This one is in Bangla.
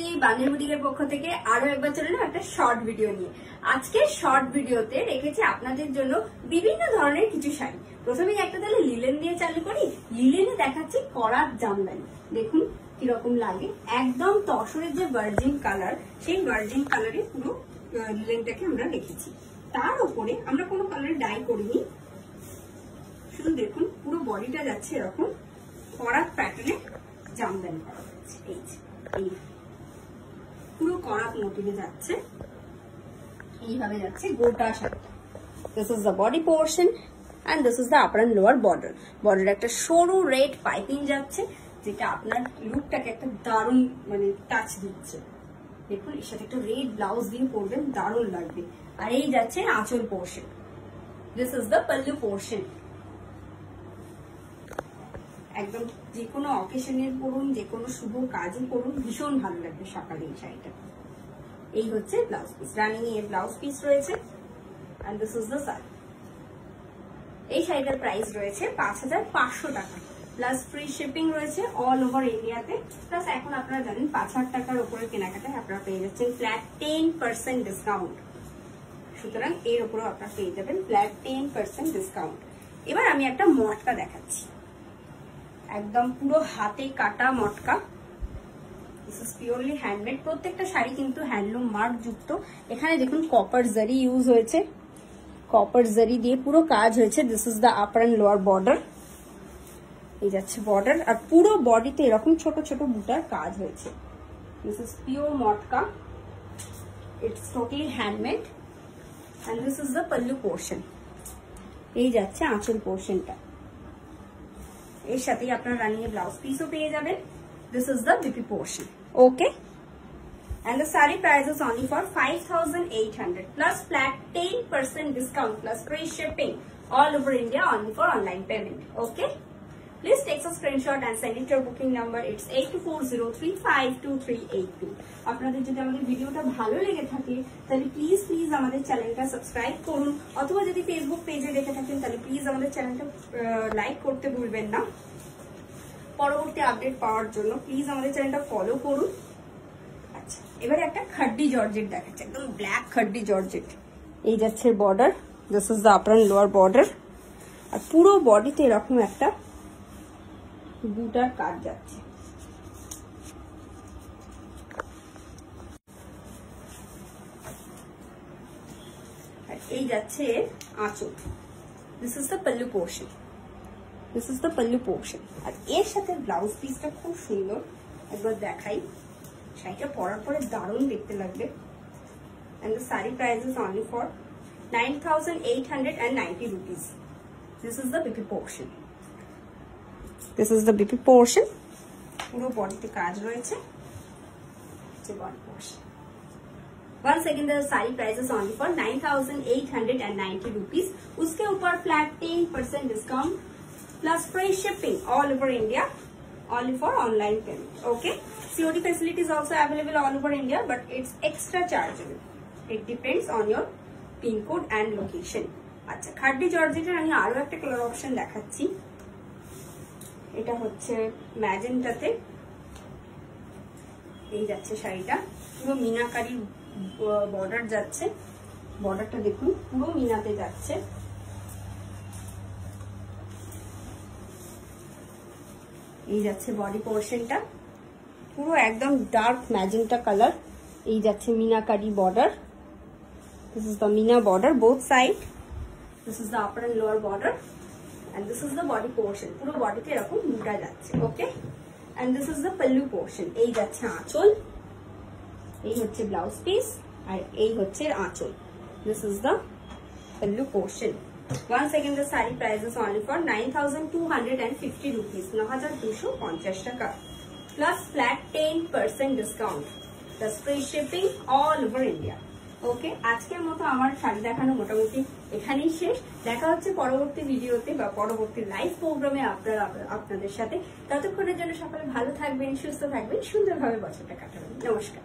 সুরুচি বাঙালি বুটিকের পক্ষ থেকে আরো একবার চলে এলাম একটা শর্ট ভিডিও নিয়ে। আজকে শর্ট ভিডিওতে রেখেছি আপনাদের জন্য বিভিন্ন ধরনের কিছু শাড়ি। প্রথমেই একটা তাহলে লিলেন দিয়ে চালু করি। লিলেনে দেখাচ্ছি করাত জামদানি, দেখুন কিরকম লাগে। একদম তসরের যে ভার্জিন কালার, সেই ভার্জিন কালারে পুরো লিলেনটাকে আমরা রেখেছি। তার উপরে আমরা কোনো কালার ডাই করিনি, শুধু দেখুন পুরো বডিটা যাচ্ছে এরকম করাত প্যাটার্নে জামদানি করা হয়েছে। এই পুরো করাত মোটিভে যাচ্ছে, এইভাবে যাচ্ছে গোটা শাড়িটা। This is the body portion and this is the upper and lower border. Border একটা সরু রেড পাইপিং যাচ্ছে, যেটা আপনার লুকটাকে একটা দারুণ টাচ দিচ্ছে। দেখুন এর সাথে একটা রেড ব্লাউজ দিয়ে পরবেন, দারুণ লাগবে। আর এই যাচ্ছে আঁচল portion. This is the pallu portion. একদম যে কোনো অকেশনের পরুন, যে কোনো শুভ কাজে পরুন, ভীষণ ভালো লাগবে সকালে এই শাড়িটা। এই হচ্ছে ব্লাউজ পিস, রানিং এর ব্লাউজ পিস রয়েছে and this is the sari. এই শাড়িটার প্রাইস রয়েছে ৫৫০০ টাকা, প্লাস ফ্রি শিপিং রয়েছে অল ওভার ইন্ডিয়াতে। প্লাস এখন আপনারা জানেন ৫০০০ টাকার উপরে কেনাকাটায় আপনারা পেয়ে যাচ্ছেন ফ্ল্যাট 10% ডিসকাউন্ট। সুতরাং এর উপরেও আপনারা পেয়ে যাবেন ফ্ল্যাট 10% ডিসকাউন্ট। এবার আমি একটা মটকা দেখাচ্ছি, একদম পুরো হাতে কাটা matka. This is purely handmade. প্রত্যেকটা শাড়ি কিন্তু হ্যান্ডলুম মার্ক যুক্ত। এখানে দেখুন কপার জারি ইউজ হয়েছে, কপার জারি দিয়ে পুরো কাজ হয়েছে। This is the upper and lower border. এই যাচ্ছে বর্ডার, আর পুরো বডিতে এরকম ছোট ছোট বুটার কাজ হয়েছে। This is pure matka, it's totally handmade and this is the pallu portion. এই যাচ্ছে আঁচল পোর্শনটা। এর সাথেই আপনারা রানিং এর ব্লাউজ পিসও পেয়ে যাবেন। This is the BP portion. Okay, and the saree price is only for 5,800 plus flat 10% discount plus free shipping all over India, only for online payment. Okay, please take a screenshot and send it to your booking number. It's 8240352382. আপনাদের যদি আমাদের ভিডিওটা ভালো লেগে থাকে তাহলে প্লিজ আমাদের চ্যানেলটা সাবস্ক্রাইব করুন, অথবা যদি ফেসবুক পেজে দেখে থাকেন তাহলে প্লিজ আমাদের চ্যানেলটা লাইক করতে ভুলবেন না। পরবর্তী আপডেট পাওয়ার জন্য প্লিজ আমাদের চ্যানেলটা ফলো করুন। আচ্ছা, এবারে একটা খাড্ডি জর্জেট দেখাচ্ছে, একদম ব্ল্যাক খাড্ডি জর্জেট। এই যাচ্ছে border, this is the upper and lower border. আর পুরো বডিতে এরকম একটা বুটার কাজ যাচ্ছে। আর এই যাচ্ছে আঁচল। This is the pallu portion. This is the pallu portion. আর এর সাথে ব্লাউজ পিসটা খুব সুন্দর, একবার দেখাই। শাড়িটা পরার পরে দারুণ দেখতে লাগবে। and the saree price is only for 9,890 rupees. This is the BP portion. This is the BP portion. পুরো বডিতে কাজ রয়েছে, যে body portion. Once again the saree price is only for 9,890 rupees. उसके ऊपर flat 10% discount plus free shipping all over India, only for online payment. Okay, COD facility is also available all over India, but it's extra chargeable. It depends on your pin code and location. আচ্ছা, খাড্ডি জর্জেটের আমি আরো একটা কালার অপশন দেখাচ্ছি। এটা হচ্ছে ম্যাজেন্টাতে। এই যাচ্ছে শাড়িটা, পুরো মিনাকারি বর্ডার যাচ্ছে। বর্ডারটা দেখুন পুরো মিনাতে যাচ্ছে। এই যাচ্ছে বডি পোর্শনটা, পুরো একদম ডার্ক ম্যাজেন্টা কালার। এই যাচ্ছে meenakari border. This is the Mina border, both side. This is the upper and lower border, and this is the body portion. পুরো বডিতে এরকম বুটা যাচ্ছে। ওকে, and this is the pallu portion. এই যাচ্ছে আঁচল, এই হচ্ছে ব্লাউজ পিস, আর এই হচ্ছে আঁচল। This is the pallu portion. Once again the saree price is only for 9,250 rupees, 9,250 টাকা, plus flat 10% discount, plus free shipping all over India. ওকে, আজকের মতো আমার শাড়ি দেখানো মোটামুটি এখানেই শেষ। দেখা হচ্ছে পরবর্তী ভিডিওতে বা পরবর্তী লাইভ প্রোগ্রামে আপনাদের সাথে। ততক্ষণের জন্য সকলে ভালো থাকবেন, সুস্থ থাকবেন, সুন্দরভাবে বছরটা কাটাবেন। নমস্কার।